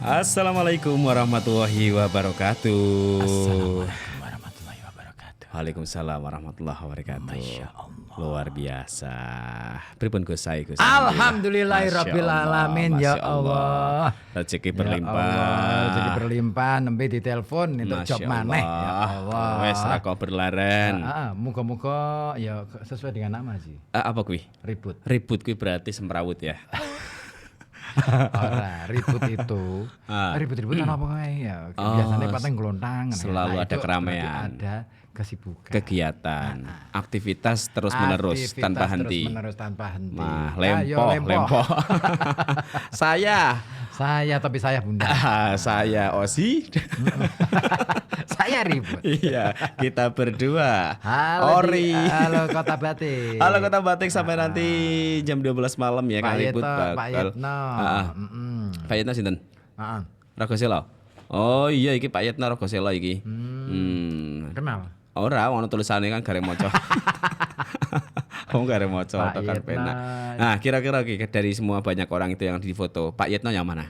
Assalamualaikum warahmatullahi wabarakatuh. Assalamualaikum warahmatullahi wabarakatuh. Waalaikumsalam warahmatullahi wabarakatuh. Masya Allah. Luar biasa. Pripun Gus Sai Gus? Alhamdulillahirabbil alamin ya Masya Allah. Rezeki Ya berlimpah. Allah, rezeki berlimpah nembe ditelepon untuk Masya job maneh ya Allah. Wes ra kok berlaren. Muga-muga ya sesuai dengan nama sih. Apa kuwi? Ribut. Ribut kuwi berarti semrawut ya. Ora, ribut itu. Ribut-ribut apa kae ya. Biasanya pateng gelontang. Selalu ada itu keramaian. berarti ada kesibukan. Kegiatan, aktivitas terus menerus Aktivitas tanpa henti. Terus menerus tanpa henti. Nah, Ayo, lempoh. Saya tapi saya Bunda. Saya Osi. Saya ribut. Iya, kita berdua. Ori. Ori. Halo Kota Batik. Halo Kota Batik sampai nanti jam 12 malam ya Pak kali Yetno, bakal. Pak Yetno. Pak Yetno sinten? Heeh. Ragoselo. Oh iya iki Pak Yetno Ragoselo iki. Kenal. Ora ono tulisane kan gareng maca. Wong gareng maca Pak kan Yetno. penak. Nah, kira-kira dari semua banyak orang itu yang difoto, Pak Yetno yang mana?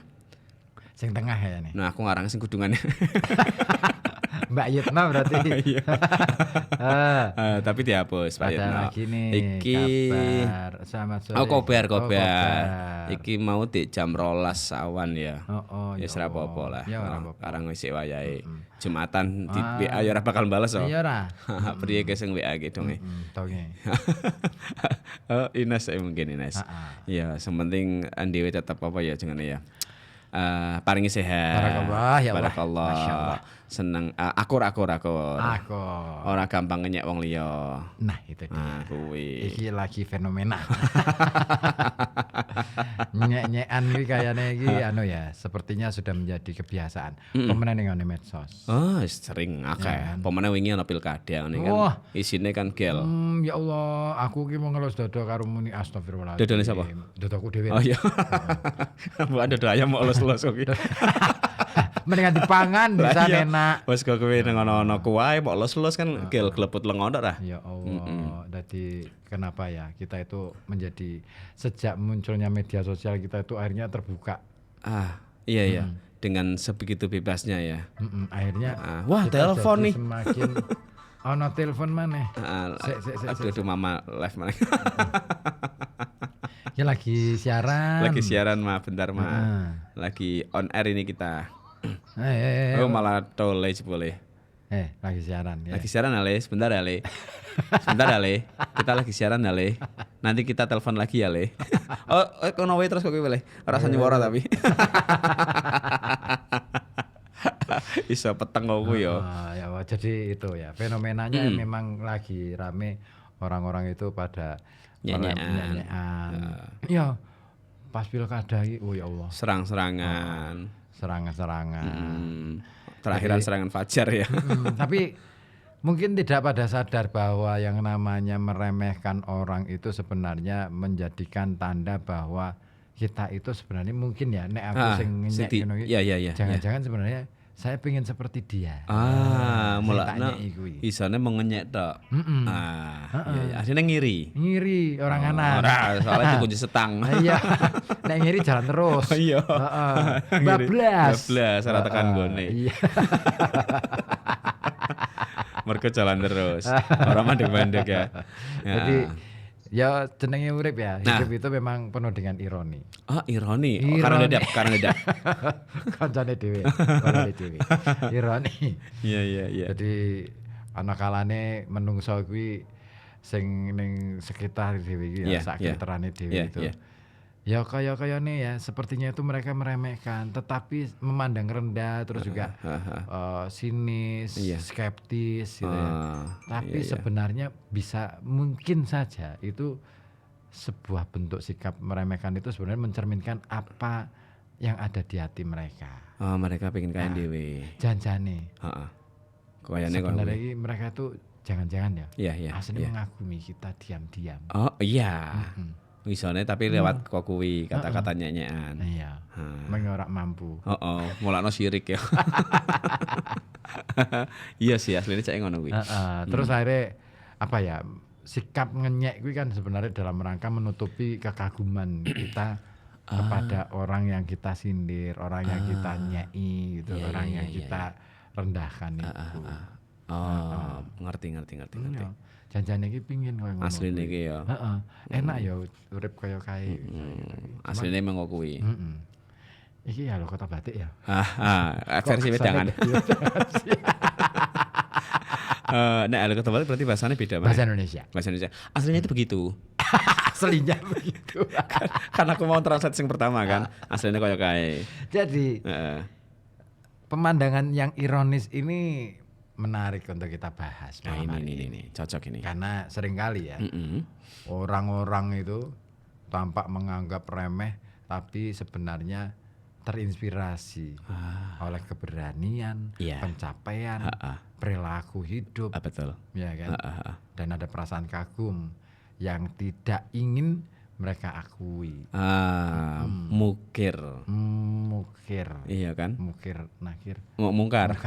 Sing tengah ya nih. Nah, aku ngarang sing kudungannya. Mbak Yetno berarti. Iya. Tapi dihapus Pak Ada Yetno. lagi nih Iki kabar selamat sore. Oh, kobar. Kobar. Iki mau di jam 12 awan ya. Oh, Ya ora apa-apa lah. Ya ora apa-apa. Karang wis wayahe. Jumatan di WA ya ora bakal bales kok. Iya ora. Priye ke sing WA ki dong. Toge. Oh, Ines mungkin Ines. Ya, sementing dhewe tetap apa ya jenenge ya. Paringi sehat. Barakallah ya Allah. Barakallah. Masya Allah. Seneng akur. Aku. Ora gampang ngenyek wong liya. Nah, itu dia. Nah, kuwi. Iki lagi fenomena. Nyek-nyekan iki kayane iki anu ya, sepertinya sudah menjadi kebiasaan. Pemenang ning medsos. Oh, sering akeh. Pemene wingi ana pilkada ngene kan. Wah. Isine kan gel. Ya Allah, aku ki mau ngelus dodo karo muni astagfirullahaladzim. Dodone sapa? Dodoku dhewe. Oh iya. Mbok ada ayam mau los-los kok iki. Mendingan dipangan bisa enak. Wes kok kowe nang ana kuwae mbok los-los kan gel gleput lengo tok ra. Ya Allah, jadi kenapa ya kita itu menjadi sejak munculnya media sosial kita itu akhirnya terbuka. Iya. Dengan sebegitu bebasnya ya. Akhirnya Wah, kita telepon jadi nih. Semakin ono telepon maneh. Aduh mama live mana? Ya lagi siaran. Lagi siaran bentar lagi on air ini kita. Oh malah tole boleh. Lagi siaran ya. Lagi siaran Ale, sebentar ya Le. Sebentar ya Le. Kita lagi siaran ya Le. Nanti kita telepon lagi ya Le. Kono wae terus kok kowe Le. Ora nyuwara tapi. Iso peteng kok yo. Ya jadi itu ya fenomenanya memang lagi rame orang-orang itu pada nyanyian. Ya pas pilkada iki oh ya Allah. Serangan-serangan. Terakhiran serangan fajar ya. Tapi mungkin tidak pada sadar bahwa yang namanya meremehkan orang itu sebenarnya menjadikan tanda bahwa kita itu sebenarnya mungkin ya nek aku sing ngenyek ngono iki. Iya. Jangan-jangan sebenarnya saya pengen seperti dia. Mulakno isane mengenyek tok. Iya, asline ngiri. Ngiri orang kanan. Ora, soalnya dikunci setang. Iya. Nek ngiri jalan terus. Iya. Bablas. Ora tekan gone. Iya. Mereka jalan terus. Ora mandek-mandek ya. Jadi ya jenenge urip ya. Hidup itu memang penuh dengan ironi. Ironi. Karena dedap. Kancane dhewe. Ironi. Iya. Jadi ana kalane menungso kuwi sing ning sekitar dhewe iki ya sak terane dhewe itu. Ya kaya-kayane ya sepertinya itu mereka meremehkan tetapi memandang rendah terus juga sinis, skeptis gitu ya. Tapi sebenarnya bisa mungkin saja itu sebuah bentuk sikap meremehkan itu sebenarnya mencerminkan apa yang ada di hati mereka. Mereka pengen kaya dhewe. Janjane. Kayane kono. Sebenarnya mereka itu jangan-jangan ya. Aslinya mengagumi kita diam-diam. Oh iya. Wisone tapi lewat kok kuwi kata-kata nyanyian. Iya. Mengorak mampu. Mulakno syirik ya. Iya sih aslinya cek ngono kuwi. Terus akhirnya apa ya? Sikap ngenyek kuwi kan sebenarnya dalam rangka menutupi kekaguman kita kepada orang yang kita sindir, orang yang kita nyai gitu, orang yang kita rendahkan itu. Ngerti. Janjane iki pingin koyo ngono. Asline iki ya. Heeh. Enak ya urip kaya kae. Asline mengo kuwi. Iki ya lho kota batik ya. Versi wedangan. Nek ada kota batik berarti bahasanya beda, Bahasa Indonesia. Bahasa Indonesia. Aslinya itu begitu. Aslinya begitu. Karena aku mau translate yang pertama kan. Aslinya koyo kae. Jadi pemandangan yang ironis ini menarik untuk kita bahas. Nah, ini cocok ini. Karena seringkali ya orang-orang itu tampak menganggap remeh, tapi sebenarnya terinspirasi oleh keberanian, pencapaian, perilaku hidup, betul. Ya kan? Dan ada perasaan kagum yang tidak ingin mereka akui. Mukir. Iya kan? Mukir, nakir. Mungkar.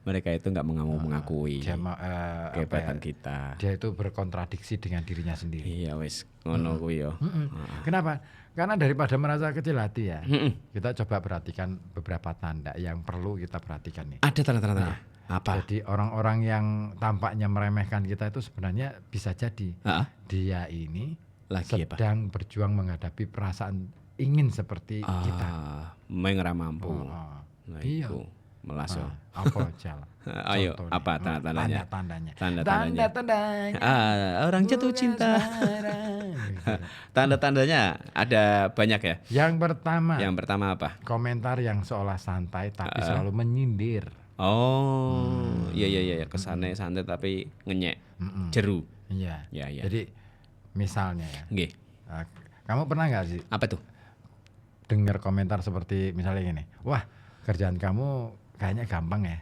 Mereka itu nggak mengakui kehebatan kita. Dia itu berkontradiksi dengan dirinya sendiri. Iya wis, ngono kuwi yo. Kenapa? Karena daripada merasa kecil hati ya, kita coba perhatikan beberapa tanda yang perlu kita perhatikan nih. Ada tanda-tandanya. Apa? Jadi orang-orang yang tampaknya meremehkan kita itu sebenarnya bisa jadi dia ini sedang berjuang menghadapi perasaan ingin seperti kita. Mengira mampu. Iya. Melaso. Apa jalan? Ayo, apa tanda-tandanya? Tanda-tandanya. Orang jatuh cinta. Tanda-tandanya ada banyak ya? Yang pertama apa? Komentar yang seolah santai tapi selalu menyindir. Iya, kesannya santai tapi ngenyek. Jeru. Iya. Ya. Jadi misalnya ya. Nggih. Kamu pernah nggak sih? Apa tuh? Dengar komentar seperti misalnya gini. Wah, kerjaan kamu kayaknya gampang ya.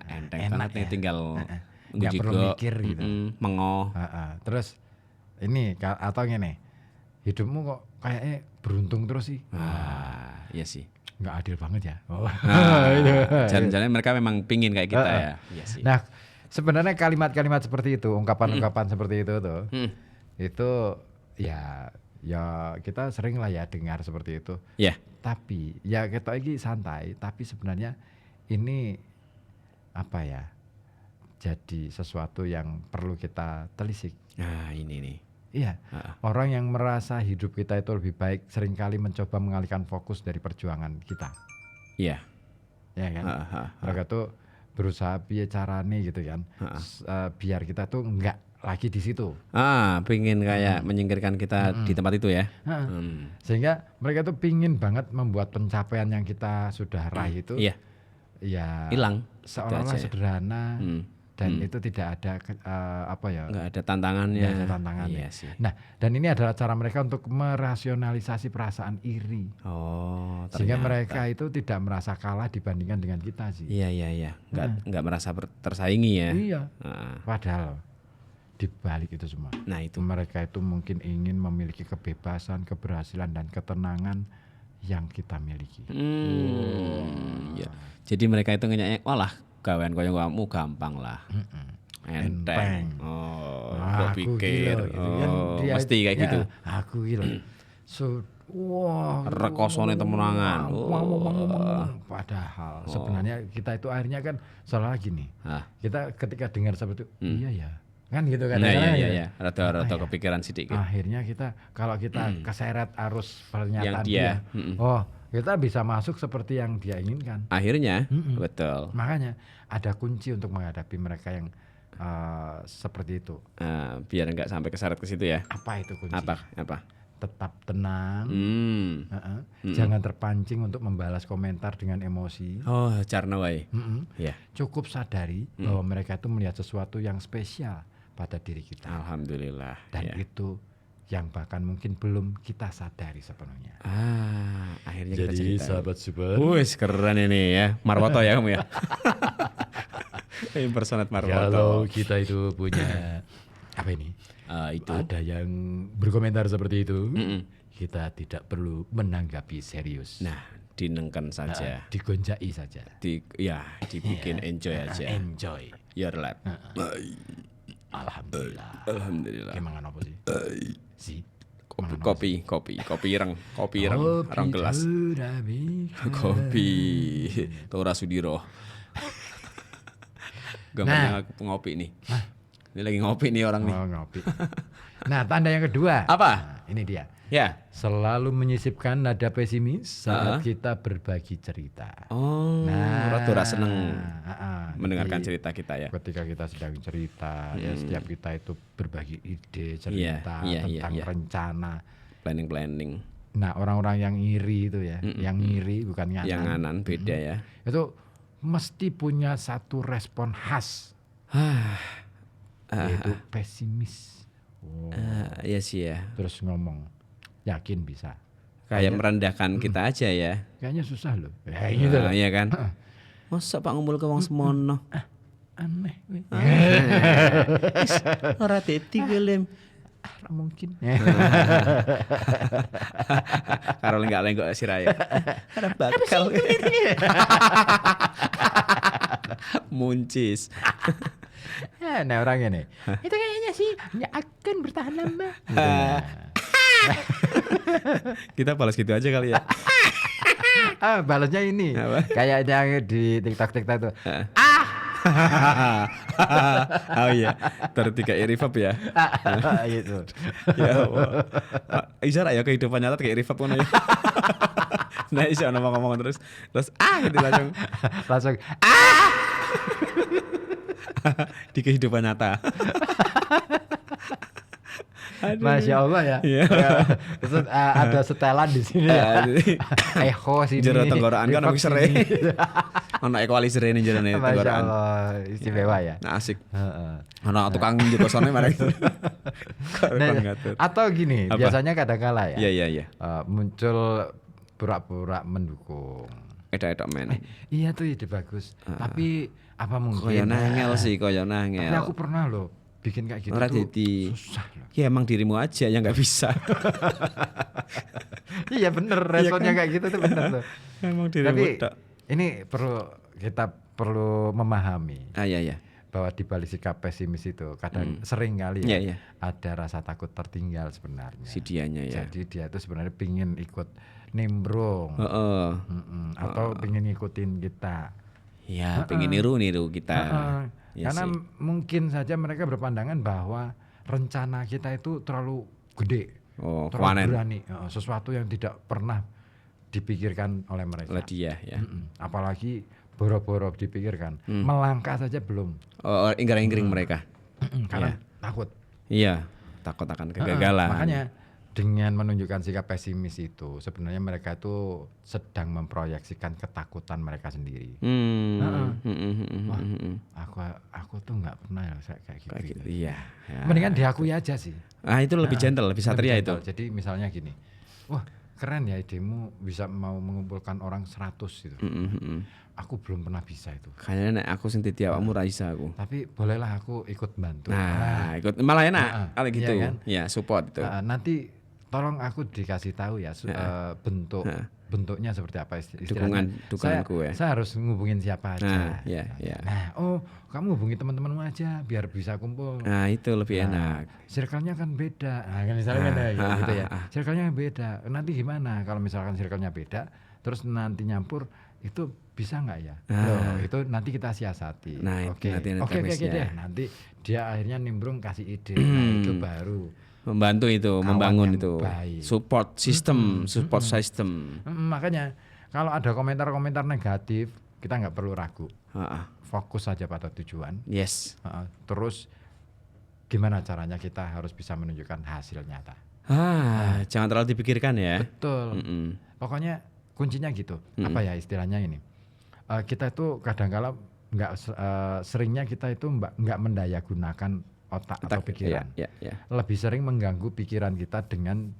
Enteng banget nih, tinggal nggak perlu mikir gitu. Mengoh. Terus ini atau gini. Hidupmu kok kayaknya beruntung terus sih. Iya sih. Nggak adil banget ya. Jalan-jalan mereka memang pingin kayak kita ya. Iya sih. Nah, sebenarnya kalimat-kalimat seperti itu, ungkapan-ungkapan seperti itu tuh, itu ya kita sering lah ya dengar seperti itu. Iya. Tapi ya kita ini santai, tapi sebenarnya ini apa ya? Jadi sesuatu yang perlu kita telisik. Nah, ini nih. Iya, orang yang merasa hidup kita itu lebih baik seringkali mencoba mengalihkan fokus dari perjuangan kita. Iya. Ya kan? Mereka tuh berusaha biar carane gitu kan, biar kita tuh enggak lagi di situ. Pingin kayak menyingkirkan kita di tempat itu ya. Sehingga mereka tuh pingin banget membuat pencapaian yang kita sudah raih itu ya hilang. Seolah-olah sederhana. Dan itu tidak ada nggak ada tantangannya. Nggak ada tantangannya. Iya sih. Nah, dan ini adalah cara mereka untuk merasionalisasi perasaan iri. Sehingga mereka itu tidak merasa kalah dibandingkan dengan kita sih. Iya. Nggak merasa tersaingi ya. Iya. Padahal di balik itu semua. Nah itu. Mereka itu mungkin ingin memiliki kebebasan, keberhasilan dan ketenangan yang kita miliki. Ya. Jadi mereka itu ngenyek, walah gawean koyo kamu gampang lah. Enteng. Kok pikir. Gitu kan, mesti kayak gitu. Aku gila. Rekosone temenangan. Padahal sebenarnya kita itu akhirnya kan salah lagi nih. Kita ketika dengar seperti itu, iya ya. Kan gitu kan. Iya. Rada kepikiran sedikit. Akhirnya kalau kita keseret arus pernyataan dia. Kita bisa masuk seperti yang dia inginkan. Akhirnya, betul. Makanya ada kunci untuk menghadapi mereka yang seperti itu. Biar nggak sampai keseret ke situ ya. Apa itu kunci? Apa? Tetap tenang. Jangan terpancing untuk membalas komentar dengan emosi. Carna wae. Cukup sadari bahwa mereka itu melihat sesuatu yang spesial pada diri kita. Alhamdulillah. Dan itu yang bahkan mungkin belum kita sadari sepenuhnya. Akhirnya jadi kita cerita. Sahabat Super. Wih, keren ini ya. Marwoto ya kamu ya. Impersonate Marwoto. Kalau kita itu punya apa ini? Itu ada yang berkomentar seperti itu, kita tidak perlu menanggapi serius. Nah, dinengkan saja. Digonjai saja. Dibikin enjoy aja. Enjoy Your life. Alhamdulillah. Alhamdulillah. Kemangan apa sih? Si Kopi ireng, rong gelas. Kopi Tora Sudiro. Gambarnya ngopi nih. Ini lagi ngopi nih orang nih. Ngopi. Nah, tanda yang kedua. Apa? Nah, ini dia. Ya. Selalu menyisipkan nada pesimis saat kita berbagi cerita. Rada seneng mendengarkan cerita kita ya. Ketika kita sedang cerita, ya setiap kita itu berbagi ide, cerita tentang rencana, planning. Nah, orang-orang yang iri itu ya, yang iri bukan nganan. Yang nganan beda ya. Itu mesti punya satu respon khas. Yaitu pesimis. Iya sih ya. Terus ngomong, yakin bisa. Kayak merendahkan kita aja ya. Kayaknya susah loh. Ya gitu loh. Iya kan. Masa Pak ngumpul ke wong semono. Aneh. Ora dadi gelem. Mungkin. Karo lenggak-lenggok siraya. Ada bakal. Muncis. Nah orangnya nih. Itu kayaknya sih nggak akan bertahan lama. Kita balas gitu aja kali ya. Balasnya ini. Kayak yang di TikTok itu. Oh iya, tertiga reverb ya. Gitu. Ya Allah. Isyarat ya kehidupan nyata kayak reverb ngono ya. Nah, iso ngomong terus gitu langsung di kehidupan nyata. Masya Allah ya. Terus ada setelan di sini ya. Echo sini. Jero tenggorokan kan wis sere. Ono equalizer ini jero tenggorokan. Masya Allah, istimewa ya. Nah, asik. Ono tukang njero sone marang. Atau gini, biasanya kadang-kala ya. Iya. Muncul pura-pura mendukung. Edak-edak men. Iya tuh ide bagus. Tapi apa mungkin? Koyo nangel sih, koyo nangel. Tapi aku pernah loh bikin kayak gitu. Ora dadi. Susah loh. Ya emang dirimu aja yang nggak bisa. Iya bener, responnya kayak gitu tuh bener tuh. Emang dirimu. Tapi ini kita perlu memahami. Iya. Bahwa di balik sikap pesimis itu kadang sering kali ya ada rasa takut tertinggal sebenarnya. Si dianya ya. Jadi dia tuh sebenarnya pingin ikut nimbrung. Atau pingin ngikutin kita. Iya, pingin niru kita. Ya karena mungkin saja mereka berpandangan bahwa rencana kita itu terlalu gede, terlalu berani, sesuatu yang tidak pernah dipikirkan oleh mereka. Oleh dia ya. Apalagi boro-boro dipikirkan, melangkah saja belum. Inggar-inggiring mereka. Karena takut. Iya, takut akan kegagalan. Makanya dengan menunjukkan sikap pesimis itu sebenarnya mereka itu sedang memproyeksikan ketakutan mereka sendiri. Wah, aku tuh nggak pernah ya kayak gitu. Iya. Mendingan diakui aja sih. Itu lebih gentle, lebih satria itu. Jadi misalnya gini, wah keren ya idemu bisa mau mengumpulkan orang 100 gitu. Aku belum pernah bisa itu. Kayaknya nek aku sing dadi awakmu ra isa aku. Tapi bolehlah aku ikut bantu. Ikut malah enak kalau gitu. Iya, kan? Ya, support itu. Nanti tolong aku dikasih tahu ya bentuknya seperti apa istilahnya. Dukunganku ya. Saya harus ngubungin siapa aja. Nah, kamu hubungi teman-temanmu aja biar bisa kumpul. Nah, itu lebih enak. Circle-nya kan beda. Nah, kan misalnya gitu ya. Circle-nya beda. Nanti gimana kalau misalkan circle-nya beda, terus nanti nyampur itu bisa nggak ya? Loh, itu nanti kita siasati. Oke deh. Nanti dia akhirnya nimbrung kasih ide. Nah, itu baru membantu itu, membangun itu. Baik. Support system. Makanya kalau ada komentar-komentar negatif, kita nggak perlu ragu. Fokus saja pada tujuan. Yes. Terus gimana caranya kita harus bisa menunjukkan hasil nyata. Jangan terlalu dipikirkan ya. Betul. Pokoknya kuncinya gitu. Apa ya istilahnya ini? Kita itu kadang-kala seringnya kita itu nggak mendayagunakan otak atau pikiran. Lebih sering mengganggu pikiran kita dengan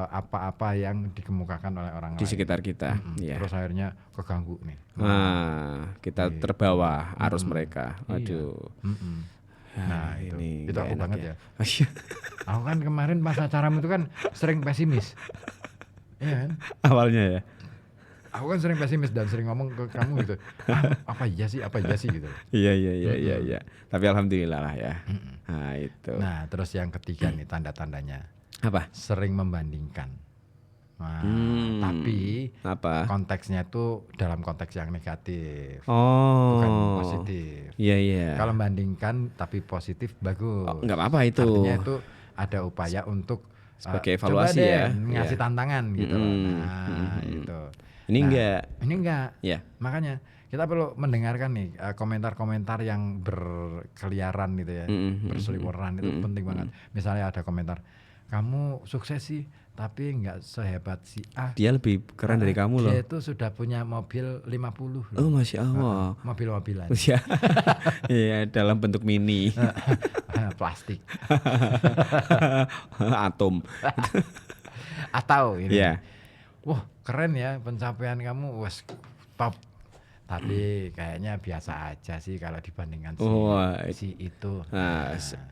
apa-apa yang dikemukakan oleh orang lain di sekitar kita. Terus akhirnya keganggu nih. Kita terbawa arus mereka. Aduh. Nah itu aku banget ya. Aku kan kemarin pas acaramu itu kan sering pesimis. Iya kan? Awalnya ya. Aku kan sering pesimis dan sering ngomong ke kamu gitu. Apa iya sih gitu. Iya. Tapi alhamdulillah lah ya. Nah itu. Nah terus yang ketiga nih tanda-tandanya. Apa? Sering membandingkan. Nah, tapi konteksnya itu dalam konteks yang negatif, bukan positif. Iya. Kalau membandingkan tapi positif bagus. Nggak apa-apa itu. Artinya itu ada upaya untuk sebagai evaluasi ya, ngasih tantangan gitu. Gitu. Ini enggak. Yeah. Makanya kita perlu mendengarkan nih komentar-komentar yang berkeliaran gitu ya, berseliweran itu penting banget. Misalnya ada komentar, kamu sukses sih, tapi nggak sehebat si A. Dia lebih keren dari kamu loh. Dia itu sudah punya mobil 50. Oh, Masya Allah. Mobil-mobilan. Iya, dalam bentuk mini. Plastik. Atom. Atau ini. Yeah. Wah, keren ya pencapaian kamu, wes top. Tapi kayaknya biasa aja sih kalau dibandingkan si itu.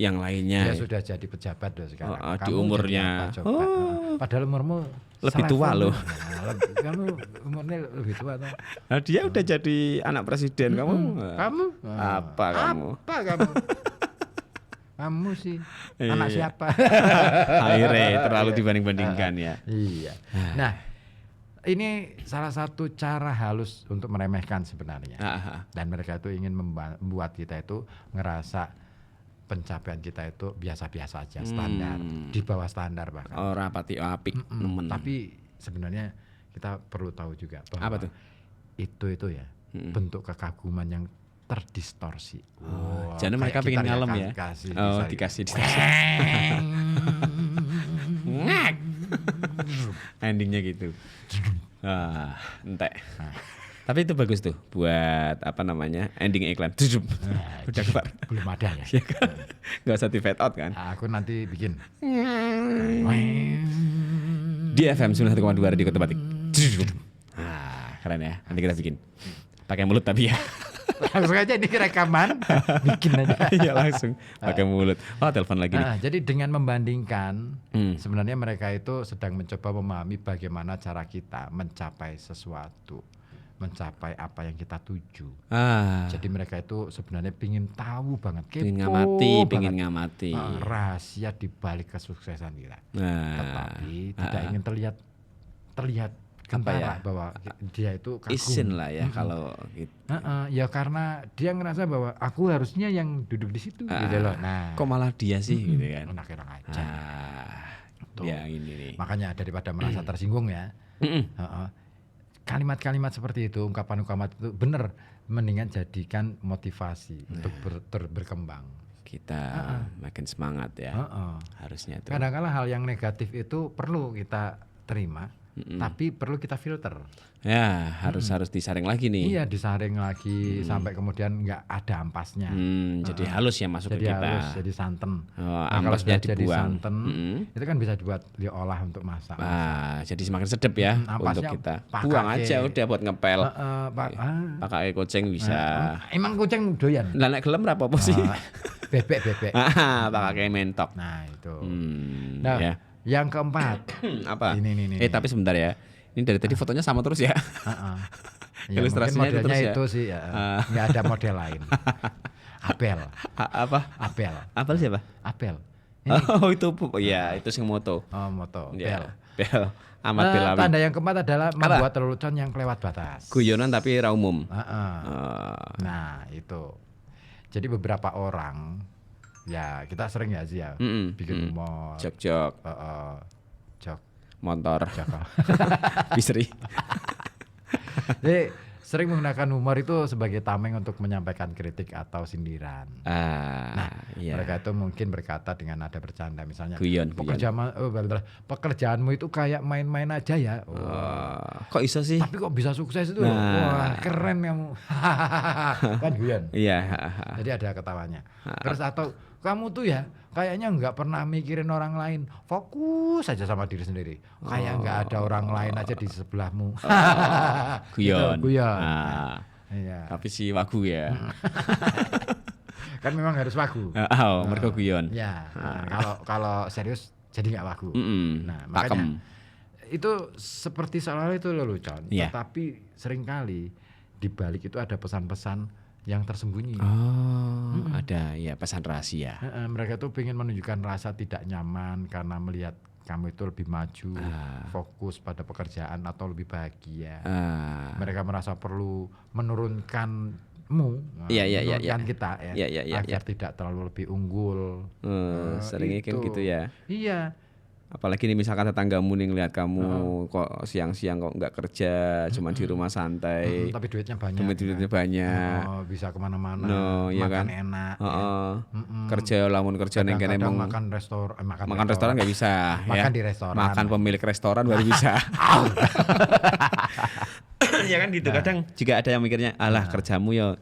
Yang lainnya. Dia sudah jadi pejabat loh sekarang. Di umurnya. Padahal umurmu lebih tua loh. Kamu umurnya lebih tua tuh. Nah, dia udah jadi anak presiden. Kamu? Apa kamu? Kamu sih anak siapa? Akhirnya terlalu dibanding-bandingkan ya. Iya. Nah, ini salah satu cara halus untuk meremehkan sebenarnya. Dan mereka itu ingin membuat kita itu ngerasa pencapaian kita itu biasa-biasa aja, standar, di bawah standar bahkan. Rapati apik. Tapi sebenarnya kita perlu tahu juga bahwa apa tuh? Itu ya bentuk kekaguman yang terdistorsi. Jangan mereka pengen ngalem ya. Dikasih distorsi. Endingnya gitu. Entek. Tapi itu bagus tuh buat ending iklan. Udah keluar. Belum ada ya. Gak usah di fade out kan. Aku nanti bikin. Di FM 91,2 Radio Kota Batik. Keren ya. Nanti kita bikin. Pakai mulut tapi ya. Langsung aja ini rekaman, bikin aja. Iya langsung pakai mulut. Telepon lagi nih. Jadi dengan membandingkan, sebenarnya mereka itu sedang mencoba memahami bagaimana cara kita mencapai sesuatu, mencapai apa yang kita tuju. Jadi mereka itu sebenarnya pingin tahu banget, pingin ngamati rahasia di balik kesuksesan kita. Tetapi tidak ingin terlihat bahwa dia itu kagum. Isin lah ya kalau gitu. Ya karena dia ngerasa bahwa aku harusnya yang duduk di situ gitu loh. Nah, kok malah dia sih gitu kan. Enak-enak aja. Ya ini nih. Makanya daripada merasa tersinggung ya. Kalimat-kalimat seperti itu, ungkapan-ungkapan itu bener mendingan jadikan motivasi untuk berkembang. Kita makin semangat ya. Harusnya tuh. Kadang-kadang hal yang negatif itu perlu kita terima. Tapi perlu kita filter. Ya harus disaring lagi nih. Iya disaring lagi sampai kemudian nggak ada ampasnya. Jadi halus ya masuk ke kita. Jadi halus, jadi santan. Ampasnya kalau jadi dibuang. Santan, itu kan bisa dibuat diolah untuk masak. Jadi semakin sedap ya untuk kita. Buang aja udah buat ngepel. Pakai kucing bisa. Emang kucing doyan? Lah nek gelem ra apa-apa sih. Bebek. Pakai mentok. Nah itu. Nah ya. Yang keempat. Apa? Ini. Tapi sebentar ya. Ini dari tadi fotonya sama terus ya. Ya, ilustrasinya itu terus ya. Itu sih ya. Nggak ada model lain. Apel. Apa? Apel siapa? Apel. Itu ya, itu sing moto. Moto. Bel. Amat Belawi. Tanda yang keempat adalah membuat lelucon yang kelewat batas. Guyonan tapi ra umum. Nah, itu. Jadi beberapa orang ya kita sering ya sih ya bikin humor, jok motor, bisri. Jadi sering menggunakan humor itu sebagai tameng untuk menyampaikan kritik atau sindiran. Mereka itu mungkin berkata dengan nada bercanda misalnya. Guyon. Pekerjaanmu itu kayak main-main aja ya. Kok iso sih? Tapi kok bisa sukses itu? Wah keren kamu. Kan guyon. Iya. Jadi ada ketawanya. Terus atau kamu tuh ya kayaknya nggak pernah mikirin orang lain, fokus saja sama diri sendiri. Kayak nggak ada orang lain aja di sebelahmu. Guyon. Iya. Tapi si wagu ya. Kan memang harus wagu. Mereka guyon. Ya. Kalau serius jadi nggak wagu. Nah makanya itu seperti seolah-olah itu lelucon. Tetapi seringkali di balik itu ada pesan-pesan yang tersembunyi. Ada ya pesan rahasia. Mereka tuh pengen menunjukkan rasa tidak nyaman karena melihat kamu itu lebih maju, fokus pada pekerjaan atau lebih bahagia. Mereka merasa perlu menurunkanmu, menurunkan kita ya, agar tidak terlalu lebih unggul. Seringnya kan gitu ya. Iya. Apalagi nih misalkan tetanggamu nih ngeliat kamu kok siang-siang kok nggak kerja, cuma di rumah santai. Tapi duitnya banyak. Duitnya banyak. Bisa kemana-mana, makan kan? Enak. Kerja lamun kerja neng kene makan restoran nggak bisa. Makan di restoran. Makan pemilik restoran baru bisa. Ya kan gitu. Kadang juga ada yang mikirnya, alah kerjamu yo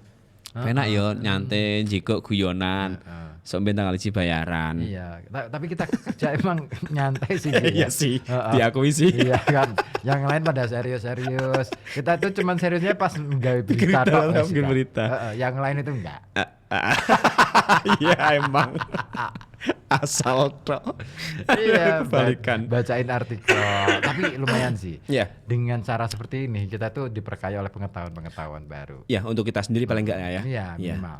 enak yo nyantai, jiko guyonan. Sampai tanggal isi bayaran. Iya, tapi kita kerja emang nyantai sih. Iya sih, diakui sih. Iya kan, yang lain pada serius-serius. Kita tuh cuman seriusnya pas nggak berita. Yang lain itu enggak. Iya emang. Asal toh. Iya, bacain artikel. Tapi lumayan sih. Iya. Dengan cara seperti ini kita tuh diperkaya oleh pengetahuan baru. Ya, untuk kita sendiri paling enggak ya. Iya, minimal.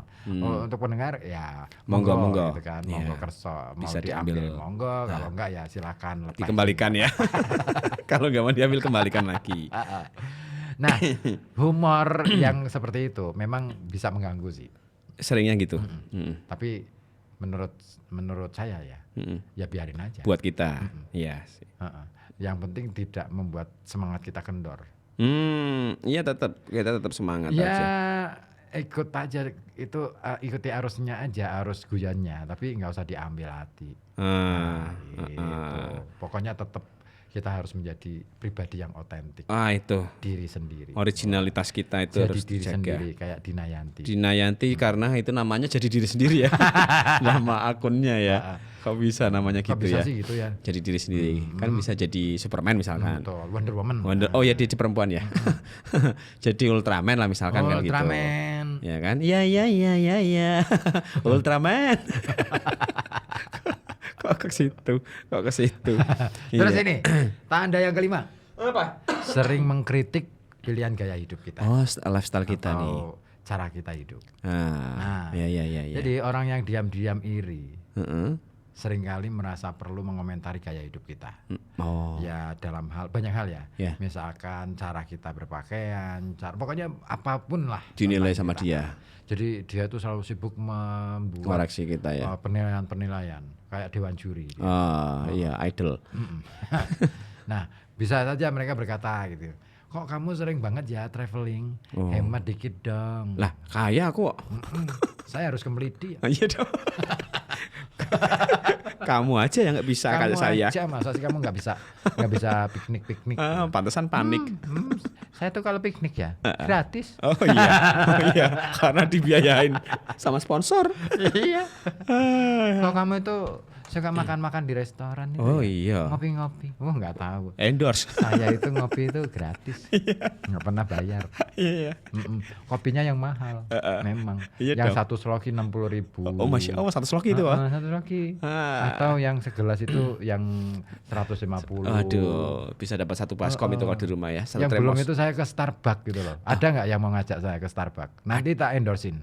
Untuk pendengar ya monggo gitu kan. Monggo kerso, mau bisa diambil monggo, kalau enggak ya silakan lepas. Dikembalikan ya. Kalau enggak mau diambil kembalikan lagi. Nah, humor yang seperti itu memang bisa mengganggu sih. Seringnya gitu. Tapi menurut saya ya biarin aja. Buat kita, iya sih. Yang penting tidak membuat semangat kita kendor. Iya kita tetap semangat ya, aja. Ikut aja itu, ikuti arusnya aja, arus guyannya, tapi nggak usah diambil hati. Gitu. Pokoknya tetap kita harus menjadi pribadi yang otentik. Itu. Diri sendiri. Originalitas kita itu jadi harus diri dijaga. Sendiri kayak Dinayanti. Dinayanti karena itu namanya jadi diri sendiri ya. Nama akunnya ya. Kok bisa namanya gitu bisa ya? Sih gitu ya. Jadi diri sendiri. Kan bisa jadi Superman misalkan. Betul. Wonder Woman. Oh ya dia di perempuan ya. Jadi Ultraman lah misalkan kan gitu. Ultraman. Ya kan? Iya. Ultraman. Kok ke situ? Terus ini, tanda yang kelima. Apa? Sering mengkritik pilihan gaya hidup kita. Lifestyle kita atau nih. Cara kita hidup. Iya. Jadi orang yang diam-diam iri, seringkali merasa perlu mengomentari gaya hidup kita. Ya dalam banyak hal ya. Misalkan cara kita berpakaian, pokoknya apapun lah. Dinilai sama dia. Jadi dia tuh selalu sibuk membuat koreksi kita ya. Penilaian kayak dewan juri. Iya, idol. Nah, bisa saja mereka berkata gitu. Kok kamu sering banget ya traveling? Hemat dikit dong. Lah, kaya aku kok. Saya harus kembali. Iya dong. Kamu aja yang nggak bisa kayak saya. Kamu aja, masa sih kamu nggak bisa piknik. Pantesan panik. Saya tuh kalau piknik ya gratis. Oh iya, karena dibiayain sama sponsor. Iya. Kalau kamu itu suka makan di restoran itu iya. Ngopi-ngopi. Nggak tahu. Endorse. Saya itu ngopi itu gratis. Nggak pernah bayar. Iya. Kopinya yang mahal. Memang. Yang satu sloki 60.000. Masya Allah, satu sloki itu satu sloki. Atau yang segelas itu yang 150. Aduh, bisa dapat satu baskom itu kalau di rumah ya. Yang belum itu saya ke Starbucks gitu loh. Ada nggak yang mau ngajak saya ke Starbucks? Nanti tak endorsein.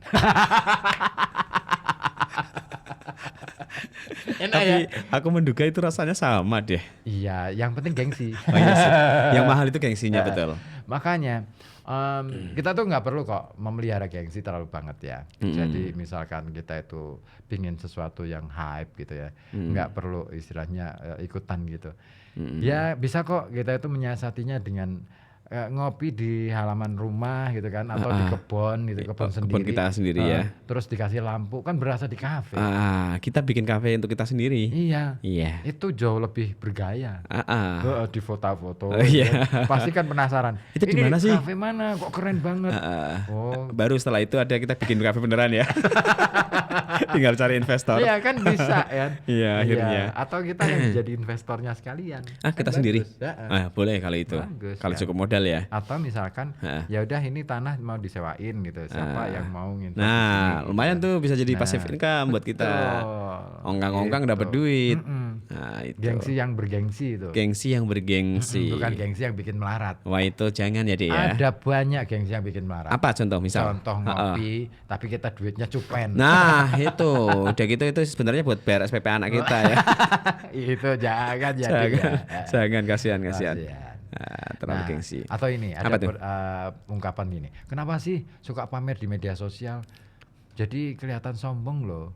Tapi aku menduga itu rasanya sama deh. Iya, yang penting gengsi. Iya sih. Yang mahal itu gengsinya betul. Makanya kita tuh nggak perlu kok memelihara gengsi terlalu banget ya. Jadi misalkan kita itu pingin sesuatu yang hype gitu ya, nggak perlu istilahnya ikutan gitu. Ya bisa kok kita itu menyiasatinya dengan ngopi di halaman rumah gitu kan, atau di kebun gitu, kebun sendiri. Kebun kita sendiri ya. Terus dikasih lampu kan berasa di kafe. Kita bikin kafe untuk kita sendiri. Iya. Itu jauh lebih bergaya. Di foto-foto. Pasti kan penasaran. Itu di mana sih? Kafe mana? Kok keren banget. Baru setelah itu kita bikin kafe beneran ya. Tinggal cari investor. Iya kan bisa ya. Iya akhirnya. Atau kita yang jadi investornya sekalian. Kita sendiri. Boleh kalau itu. Kalau cukup modal dijual ya. Atau misalkan ya udah ini tanah mau disewain gitu. Siapa yang mau nginvest. Nah, lumayan tuh bisa jadi passive income buat kita. Ongkang-ongkang dapat duit. Nah, itu. Gengsi yang bergengsi itu. Gengsi yang bergengsi. Bukan gengsi yang bikin melarat. Wah, itu jangan ya, Dek ya. Ada banyak gengsi yang bikin melarat. Apa contoh misal? Contoh ngopi, tapi kita duitnya cupen. Nah, itu. Udah gitu itu sebenarnya buat bayar SPP anak kita ya. Itu jangan ya. Jangan, kasihan. Terlalu gengsi. Atau ini ada ungkapan gini. Kenapa sih suka pamer di media sosial? Jadi kelihatan sombong loh.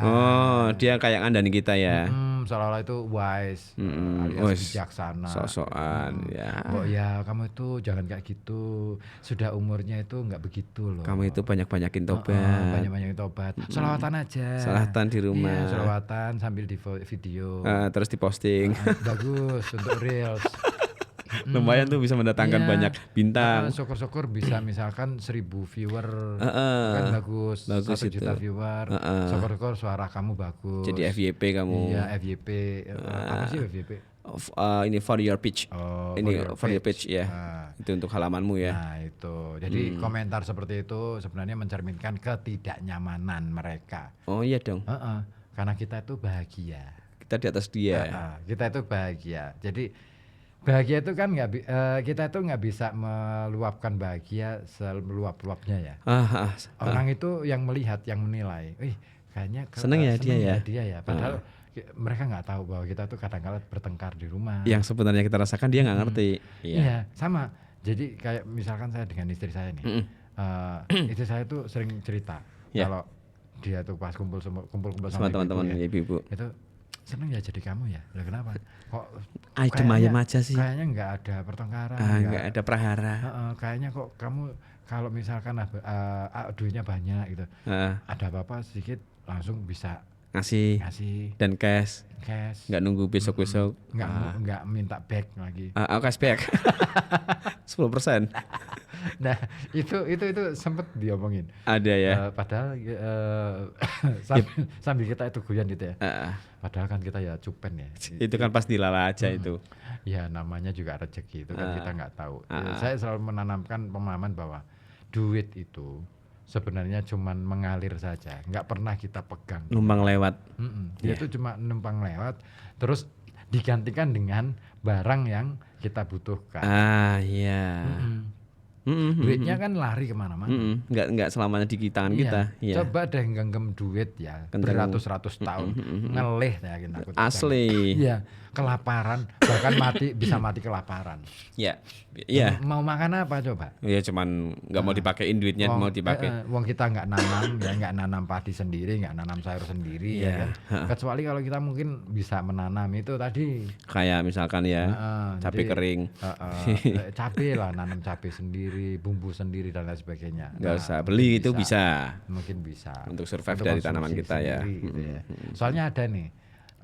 Oh, dia kayak ngandani kita ya. Seolah-olah itu wise, alias bijaksana. Sok-sokan ya. Oh ya, kamu itu jangan kayak gitu. Sudah umurnya itu nggak begitu loh. Kamu itu banyak-banyakin tobat. Banyak-banyakin tobat. Sholawatan aja. Sholawatan di rumah. Iya, sholawatan sambil di video. Terus diposting. Bagus untuk reels. Lumayan tuh bisa mendatangkan banyak bintang. Syukur-syukur bisa misalkan 1.000 viewer kan bagus 1 juta viewer. Syukur-syukur suara kamu bagus. Jadi FYP kamu. Iya, FYP. Apa sih FYP? Ini for your page. Ini for your page ya. Itu untuk halamanmu ya. Nah, itu. Jadi komentar seperti itu sebenarnya mencerminkan ketidaknyamanan mereka. Oh iya dong. Karena kita itu bahagia. Kita di atas dia. Kita itu bahagia. Jadi bahagia itu kan kita itu nggak bisa meluapkan bahagia seluap-luapnya ya. Orang itu yang melihat, yang menilai. Kayaknya seneng ya dia ya. Padahal mereka nggak tahu bahwa kita tuh kadang-kala bertengkar di rumah. Yang sebenarnya kita rasakan dia nggak ngerti. Iya, sama. Jadi kayak misalkan saya dengan istri saya nih, istri saya tuh sering cerita kalau dia tuh pas kumpul sama teman-teman ibu-ibu itu seneng ya jadi kamu ya. Lah kenapa? Kok ayam aja sih. Kayaknya nggak ada pertengkaran, nggak ada prahara. Kayaknya kok kamu kalau misalkan duitnya banyak gitu, ada apa-apa sedikit langsung bisa ngasih dan cash. Nggak nunggu besok-besok. Nggak minta back lagi. Cashback 10%. Nah itu sempet diomongin. Ada ya. Padahal sambil kita itu guyon gitu ya. Padahal kan kita ya cupen ya. Itu kan pas dilala aja itu. Ya namanya juga rezeki itu kan kita nggak tahu. Saya selalu menanamkan pemahaman bahwa duit itu sebenarnya cuman mengalir saja, nggak pernah kita pegang. Numpang lewat. Dia itu cuma numpang lewat, terus digantikan dengan barang yang kita butuhkan. Iya. Duitnya kan lari kemana-mana. Nggak selamanya di tangan kita. Iya. Coba deh genggam duit ya beratus-ratus tahun ngelih ya kita. Asli. Iya, kelaparan bahkan bisa mati kelaparan. Iya. Iya. Mau makan apa coba? Iya, cuman nggak mau dipakein duitnya, mau dipakai. Wong kita nggak nanam, nggak nanam padi sendiri, nggak nanam sayur sendiri, ya kan? Kecuali kalau kita mungkin bisa menanam itu tadi. Kayak misalkan cabai kering. Cabai lah, nanam cabai sendiri, bumbu sendiri dan lain sebagainya. Nggak usah beli itu bisa. Mungkin bisa. Untuk survive dari tanaman kita ya. Gitu ya. Soalnya ada nih.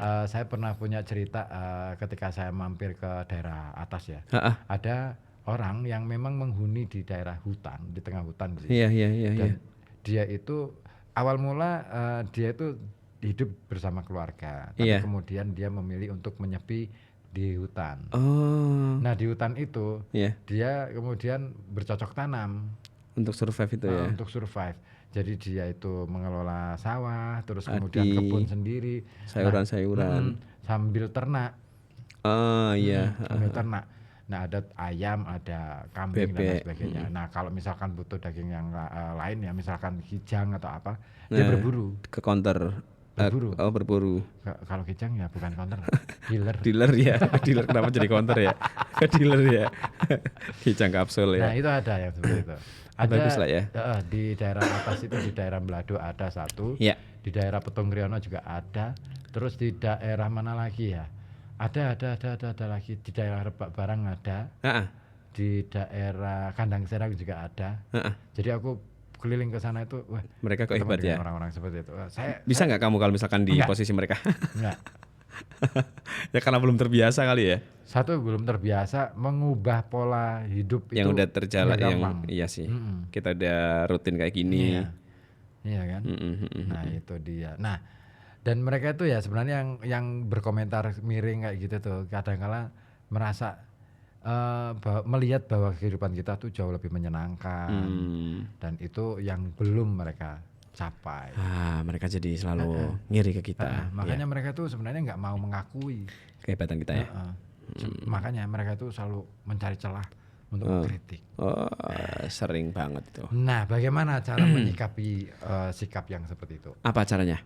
Saya pernah punya cerita ketika saya mampir ke daerah atas ya. Ada orang yang memang menghuni di daerah hutan, di tengah hutan. Iya. Dan dia itu awal mula dia itu hidup bersama keluarga, tapi kemudian dia memilih untuk menyepi di hutan. Nah di hutan itu dia kemudian bercocok tanam untuk survive itu ya. Untuk survive. Jadi dia itu mengelola sawah, terus kemudian kebun sendiri, sayuran-sayuran, sambil ternak. Sambil ternak. Nah ada ayam, ada kambing dan lain sebagainya. Nah kalau misalkan butuh daging yang lain ya, misalkan kijang atau apa, dia berburu. Ke counter. Berburu. Kalau kijang ya bukan counter, dealer ya. Dealer kenapa jadi counter ya? Dealer ya. Kijang kapsul ya. Nah itu ada yang seperti itu. Ada bagus lah ya. Di daerah atas itu, di daerah Belado ada satu. Di daerah Petung Riono juga ada. Terus di daerah mana lagi ya? Ada lagi. Di daerah Rebak Barang ada. Di daerah Kandang Serang juga ada. Jadi aku keliling ke sana itu, wah, mereka kok hebat ya. Orang-orang seperti itu. Bisa nggak kamu kalau misalkan di posisi mereka? Enggak. Ya karena belum terbiasa kali ya. Satu, belum terbiasa mengubah pola hidup yang itu udah terjalan, yang iya sih. Kita udah rutin kayak gini. Iya kan. Nah itu dia. Nah dan mereka itu ya sebenarnya yang berkomentar miring kayak gitu tuh kadang-kala merasa melihat bahwa kehidupan kita tuh jauh lebih menyenangkan dan itu yang belum mereka capai. Mereka jadi selalu ngiri ke kita. Makanya mereka tuh sebenarnya nggak mau mengakui kehebatan kita ya. Makanya mereka tuh selalu mencari celah untuk mengkritik. Sering banget itu. Nah, bagaimana cara menyikapi sikap yang seperti itu? Apa caranya?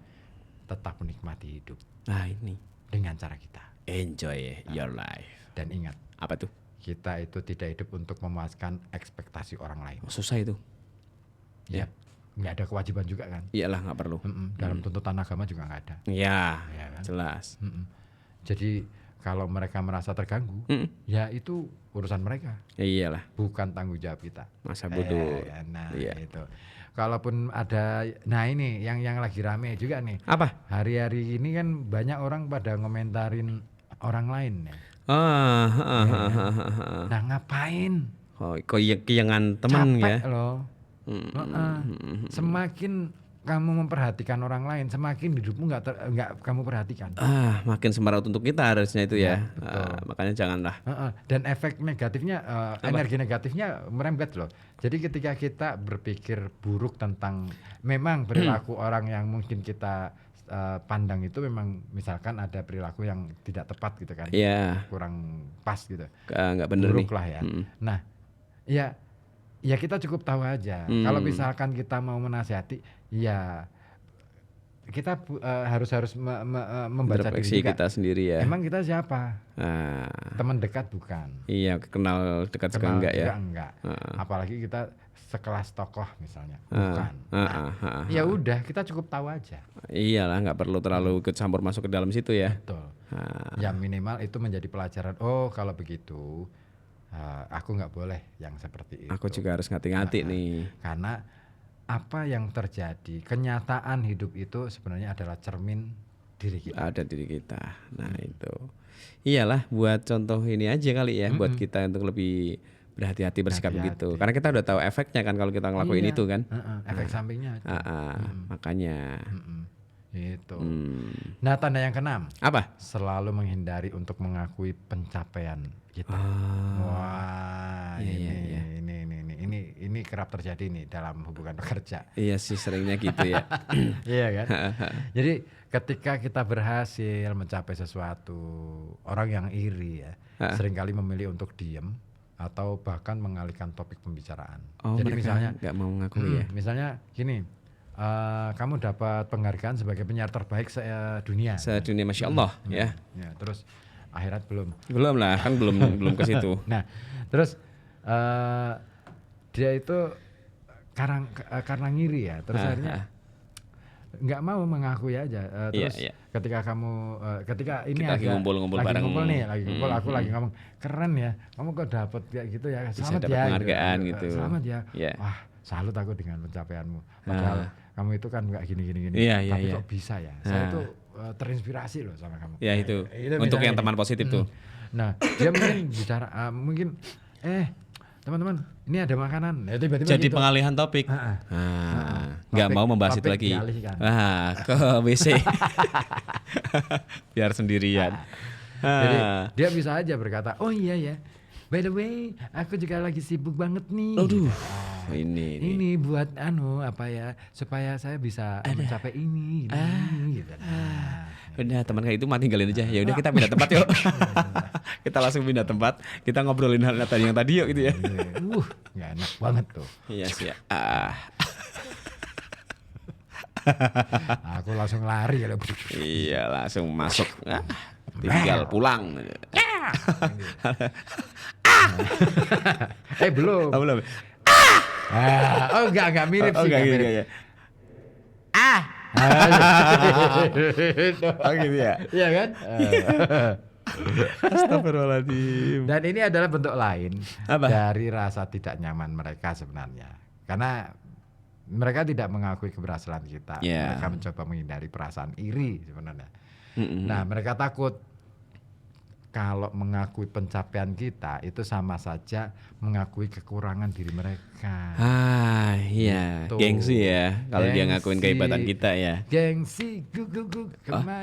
Tetap menikmati hidup. Nah ini dengan cara kita. Enjoy your life. Dan ingat. Apa tuh? Kita itu tidak hidup untuk memuaskan ekspektasi orang lain. Susah itu. Ya. Nggak ada kewajiban juga kan? Iyalah nggak perlu. Dalam tuntutan agama juga nggak ada. Iya. Ya kan? Jelas. Jadi kalau mereka merasa terganggu, ya itu urusan mereka. Iyalah. Bukan tanggung jawab kita. Masa bodoh. Nah itu. Kalaupun ada, nah ini yang lagi rame juga nih. Apa? Hari-hari ini kan banyak orang pada ngomentarin orang lain ya. Nah ngapain? Kok kiangan temen ya? Capek loh. Semakin kamu memperhatikan orang lain, semakin hidupmu nggak kamu perhatikan. Makin semarat untuk kita harusnya itu ya. Makanya janganlah. Dan efek negatifnya, energi negatifnya merembet loh. Jadi ketika kita berpikir buruk tentang memang perilaku orang yang mungkin kita pandang itu memang misalkan ada perilaku yang tidak tepat gitu kan, kurang pas gitu, nggak bener buruk nih. lah ya. Nah, ya kita cukup tahu aja. Kalau misalkan kita mau menasihati, ya kita harus membaca diri juga. Kita sendiri ya. Emang kita siapa? Teman dekat bukan? Iya, kenal dekat juga enggak ya? Enggak. Apalagi kita sekelas tokoh misalnya, bukan. Ya udah, kita cukup tahu aja. Iyalah, nggak perlu terlalu ikut campur masuk ke dalam situ ya. Betul. Ya minimal itu menjadi pelajaran. Oh kalau begitu, aku nggak boleh yang seperti itu. Aku juga harus ngati-ngati nih. Karena apa yang terjadi, kenyataan hidup itu sebenarnya adalah cermin diri kita. Ada diri kita. Nah itu. Iyalah, buat contoh ini aja kali ya, buat kita untuk lebih berhati-hati bersikap begitu. Karena kita udah tahu efeknya kan kalau kita ngelakuin itu kan. Efek sampingnya. Makanya. Itu. Nah tanda yang keenam. Apa? Selalu menghindari untuk mengakui pencapaian kita. Wah, ini kerap terjadi nih dalam hubungan pekerja. Iya sih seringnya gitu ya. Iya kan. Jadi ketika kita berhasil mencapai sesuatu, orang yang iri ya, seringkali memilih untuk diam atau bahkan mengalihkan topik pembicaraan. Jadi misalnya nggak mau ngakui ya. Misalnya gini, kamu dapat penghargaan sebagai penyiar terbaik sedunia. Sedunia, masya Allah ya. Terus akhirat belum. Belum lah, kan belum ke situ. Nah, terus dia itu karena ngiri ya, terus akhirnya nggak mau mengakui aja. Terus ketika kamu ketika ini kita lagi ngumpul bareng, lagi ngumpul, aku lagi ngomong keren ya, kamu kok dapat kayak gitu ya, selamat ya, penghargaan gitu. Selamat ya. Wah, salut aku dengan pencapaianmu. Padahal kamu itu kan nggak gini. Tapi kok bisa ya? Saya itu terinspirasi loh sama kamu. Ya itu untuk yang teman positif tuh. Nah, dia mungkin bicara teman-teman, ini ada makanan. Tiba-tiba jadi gitu. pengalihan topik. Nggak mau membahas itu lagi. Ke WC. Biar sendirian. Jadi dia bisa aja berkata, oh iya ya, by the way, aku juga lagi sibuk banget nih. Aduh, ini buat supaya saya bisa mencapai ini. Gitu. Udah teman kayak itu mati tinggalin aja. Ya udah kita pindah tempat yuk. Kita langsung pindah tempat. Kita ngobrolin hal yang tadi yuk gitu ya. Nggak enak banget tuh. Iya sih. Aku langsung lari kalau. Iya langsung masuk. Tinggal pulang. Belum. Belum. Enggak mirip sih. Mirip. Gitu ya. Iya kan? Astagfirullahaladzim. Dan ini adalah bentuk lain dari rasa tidak nyaman mereka sebenarnya. Karena mereka tidak mengakui keberhasilan kita. Mereka mencoba menghindari perasaan iri sebenarnya. Nah, mereka takut kalau mengakui pencapaian kita itu sama saja mengakui kekurangan diri mereka. Iya, gengsi ya. Kalau dia ngakuin kehebatan kita ya. Gengsi,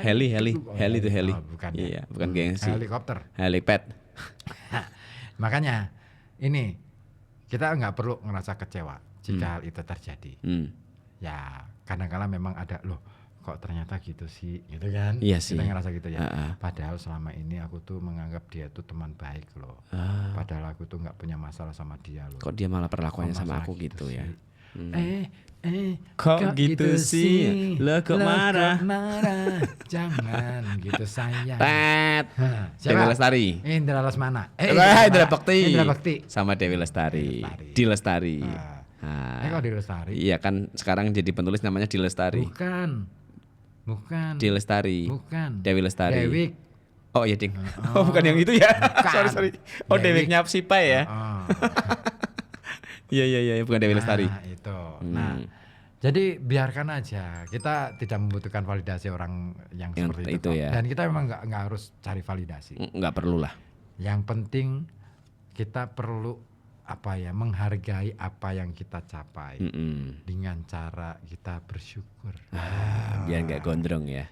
heli itu heli. Bukan. Iya, bukan gengsi. Helikopter. Helipad. Makanya ini kita nggak perlu ngerasa kecewa jika hal itu terjadi. Ya kadang-kala memang ada loh kok ternyata gitu sih gitu kan. Iya sih. Kita ngerasa gitu ya. Padahal selama ini aku tuh menganggap dia tuh teman baik loh. Padahal aku tuh nggak punya masalah sama dia loh. Kok dia malah perlakuannya sama aku gitu ya. Kok gitu sih? Lo kok marah? Jangan gitu sayang. Tet. Dewi Lestari. Indra Lesmana. Indra Bekti. Indra Bekti. Sama Dewi Lestari. Di Lestari. Kok Di Lestari? Iya kan sekarang jadi penulis namanya Di Lestari. Bukan. Di Lestari. Bukan. Dewi Lestari. Dewik. Oh iya ding. Oh bukan yang itu ya. Sorry. Oh Dewiknya Sipa ya. Iya bukan Dewi Lestari. Nah itu. Nah jadi biarkan aja. Kita tidak membutuhkan validasi orang yang seperti itu ya. Dan kita memang nggak harus cari validasi. Nggak perlu lah. Yang penting kita perlu menghargai apa yang kita capai dengan cara kita bersyukur. Biar nggak gondrong ya.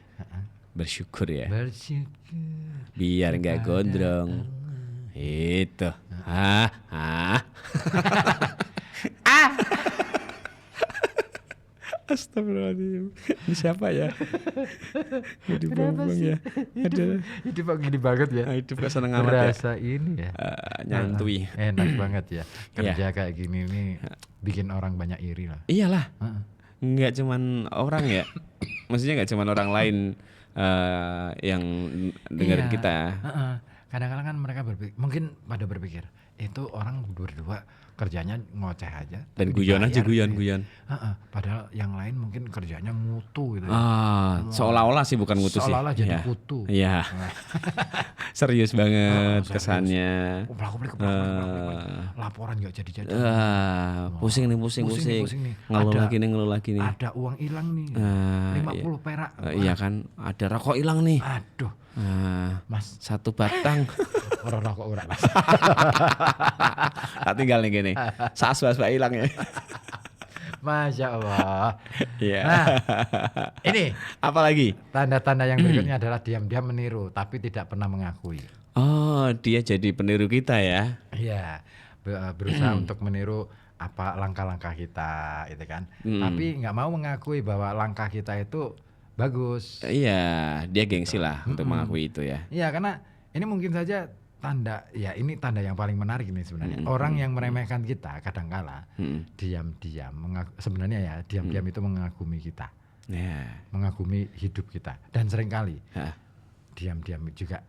Bersyukur ya. Bersyukur. Biar nggak gondrong. Itu. Astagfirullahaladzim. Ini siapa ya? Dibuang ya. Hidup gini banget ya. Hidup gak seneng amat ya. Berasa ini ya. Nyantui. Enak banget ya. Kerja kayak gini nih bikin orang banyak iri lah. Iyalah. Nggak cuman orang ya. Maksudnya nggak cuman orang lain yang dengerin kita. Kadang-kadang kan mereka berpikir itu orang berdua kerjanya ngoceh aja dan guyon aja guyon. Padahal yang lain mungkin kerjanya mutu gitu. Seolah-olah sih bukan mutu sih. Seolah-olah jadi kutu. Iya. Serius banget kesannya. Laporan nggak jadi-jadi. Pusing nih. Ngeluh lagi nih. Ada uang hilang nih. 50 perak. Iya kan, ada rokok hilang nih. Aduh. Mas 1 batang. Rokok ora Mas. Tak tinggal nih gini. Saas-saas hilang ya. Masya Allah. Iya. Nah, ini apa lagi? Tanda-tanda yang berikutnya adalah diam-diam meniru tapi tidak pernah mengakui. Oh, dia jadi peniru kita ya? Iya, berusaha untuk meniru apa langkah-langkah kita, gitu kan. Tapi nggak mau mengakui bahwa langkah kita itu bagus. Iya, dia gengsi lah untuk mengakui itu ya. Iya, karena ini mungkin saja ini tanda yang paling menarik ini sebenarnya. Orang yang meremehkan kita kadangkala diam-diam sebenarnya diam-diam itu mengagumi kita. Mengagumi hidup kita dan seringkali diam-diam juga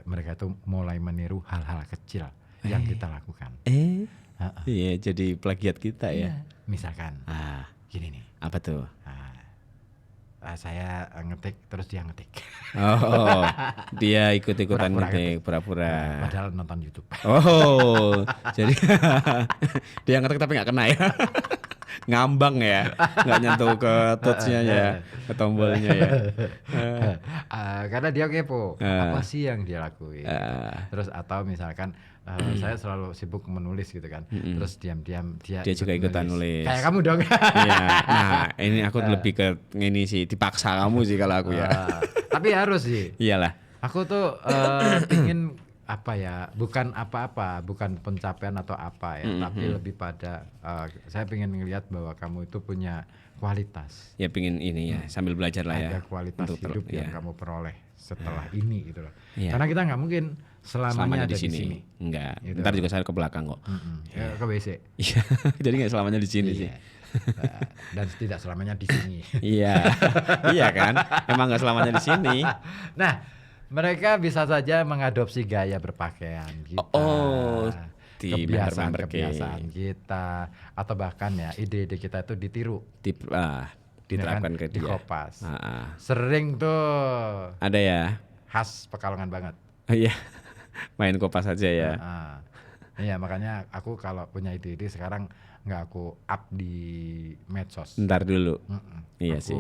mereka itu mulai meniru hal-hal kecil yang kita lakukan. Iya, jadi plagiat kita ya. Misalkan gini nih. Apa tuh? Saya ngetik terus dia ngetik. Oh, dia ikut-ikutan ngetik pura-pura. Padahal nonton YouTube. Oh, jadi dia ngetik tapi nggak kena ya. Ngambang ya, nggak nyentuh ke touch-nya ya, ke tombolnya ya. Karena dia kepo, apa sih yang dia lakuin. Terus atau misalkan saya selalu sibuk menulis gitu kan, terus diam-diam dia juga ikutan nulis. Kayak kamu dong. Iya. Nah ini aku lebih ke ini sih, dipaksa kamu sih kalau aku ya. Tapi harus sih. Iyalah. Aku tuh ingin bukan apa-apa, bukan pencapaian atau apa ya, tapi lebih pada saya pengen ngelihat bahwa kamu itu punya kualitas. Ya pengen ini ya, sambil belajar lah ya. Ada kualitas hidup yang kamu peroleh setelah ini gitu loh. Ya. Karena kita nggak mungkin selamanya ada di sini. Enggak. Gitu. Ntar juga saya ke belakang kok. Ke WC. Iya. Jadi nggak selamanya di sini sih. Dan tidak selamanya di sini. Iya. Iya kan? Emang nggak selamanya di sini. Nah, mereka bisa saja mengadopsi gaya berpakaian kita, kebiasaan kita, atau bahkan ya ide-ide kita itu ditiru, diterapkan ke dia. Dikopas. Sering tuh. Ada ya. Khas Pekalongan banget. Iya. Main kopas aja ya. Iya, makanya aku kalau punya ide-ide sekarang nggak aku up di medsos. Ntar dulu. Iya sih.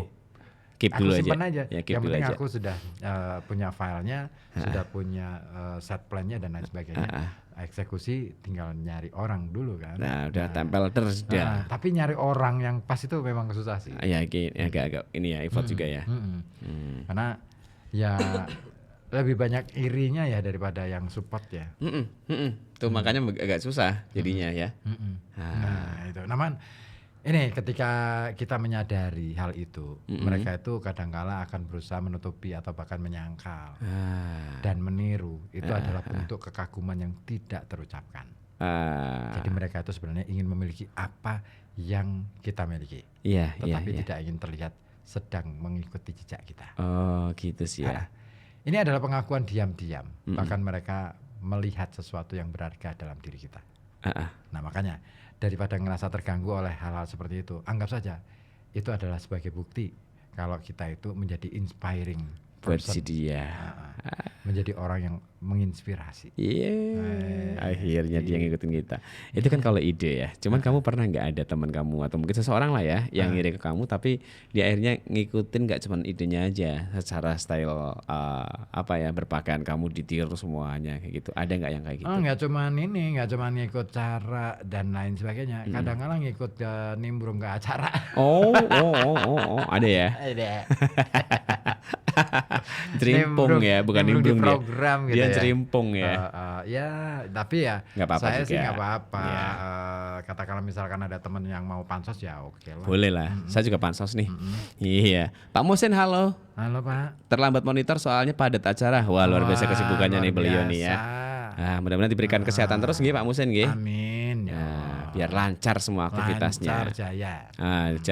Keep dulu aja. Ya, yang penting aku sudah punya filenya, sudah punya set plan-nya dan lain sebagainya. Eksekusi tinggal nyari orang dulu kan. Nah, udah tempel terus dah. Tapi nyari orang yang pas itu memang susah sih. Iya, agak ini ya effort juga ya. Karena ya lebih banyak irinya ya daripada yang support ya. Tuh makanya agak susah jadinya ya. Nah itu. Namun ini ketika kita menyadari hal itu, mereka itu kadangkala akan berusaha menutupi atau bahkan menyangkal dan meniru. Itu adalah bentuk kekaguman yang tidak terucapkan. Jadi mereka itu sebenarnya ingin memiliki apa yang kita miliki, tetapi tidak ingin terlihat sedang mengikuti jejak kita. Oh gitu sih ya. Ini adalah pengakuan diam-diam, bahkan mereka melihat sesuatu yang berharga dalam diri kita. Nah makanya daripada ngerasa terganggu oleh hal-hal seperti itu, anggap saja itu adalah sebagai bukti kalau kita itu menjadi inspiring buat si dia, menjadi orang yang menginspirasi. Akhirnya dia ngikutin kita. Itu kan kalau ide ya. Cuman kamu pernah nggak ada teman kamu atau mungkin seseorang lah ya yang ngiri ke kamu, tapi dia akhirnya ngikutin nggak cuman idenya aja, secara style berpakaian kamu ditiru semuanya kayak gitu. Ada nggak yang kayak gitu? Nggak cuman ngikut cara dan lain sebagainya. Kadang-kadang ngikut nimbrung ke acara. Ada ya? Ada. Jerimpung ya, bukan nimbrung dia. Program gitu dia ya. Jerimpung ya. Tapi ya nggak apa-apa saya juga. sih nggak apa-apa. Katakanlah misalkan ada teman yang mau pansos ya oke lah. Boleh lah, saya juga pansos nih. Iya, Pak Musin halo. Halo Pak. Terlambat monitor soalnya padat acara. Wah luar biasa kesibukannya nih beliau nih ya. Mudah-mudahan diberikan kesehatan terus nggih Pak Musin nggih. Amin. Biar lancar semua aktivitasnya. Lancar jaya.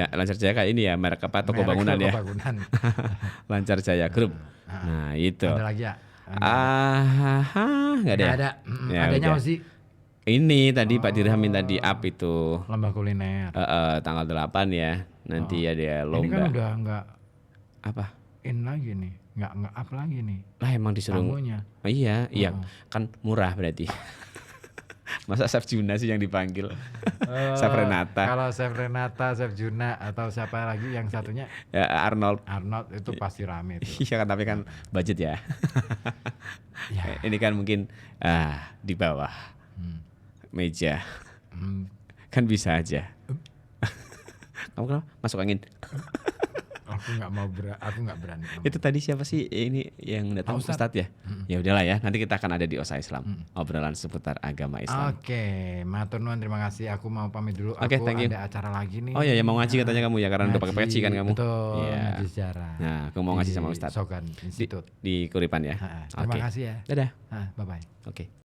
Lancar jaya kayak ini ya, merek apa toko bangunan ya. Lancar Jaya Group. Nah itu. Ada lagi ya? Nggak ada. Ada. Ya, adanya udah. apa sih? Ini tadi Pak Dirham minta di up itu. Lomba kuliner. Tanggal 8 ya. Nanti ada lomba. Ini kan udah nggak apa? In lagi nih, nggak up lagi nih. Lah emang disuruh. Tamunya. Iya, kan murah berarti. Masa Chef Juna sih yang dipanggil? Chef Renata. Kalau Chef Renata, Chef Juna atau siapa lagi yang satunya? Ya, Arnold itu pasti rame itu. Iya kan, tapi kan budget ya. Ini kan mungkin di bawah meja. Kan bisa aja. Kamu kenapa? Masuk angin. Aku nggak berani. Itu tadi siapa sih ini yang datang Ustadz ya? Ya udahlah ya, nanti kita akan ada di Osa Islam, obrolan seputar agama Islam. Oke, matur nuwun, terima kasih. Aku mau pamit dulu. Oke, aku thank you. ada acara lagi nih. Oh iya, mau ngaji katanya kamu ya, karena udah pakai peci kan kamu. Betul, ya. ngaji sejarah. Nah, aku mau ngaji sama Ustadz. Sogan Institute. Di Kuripan ya. Terima kasih ya. Dadah. Bye bye. Oke.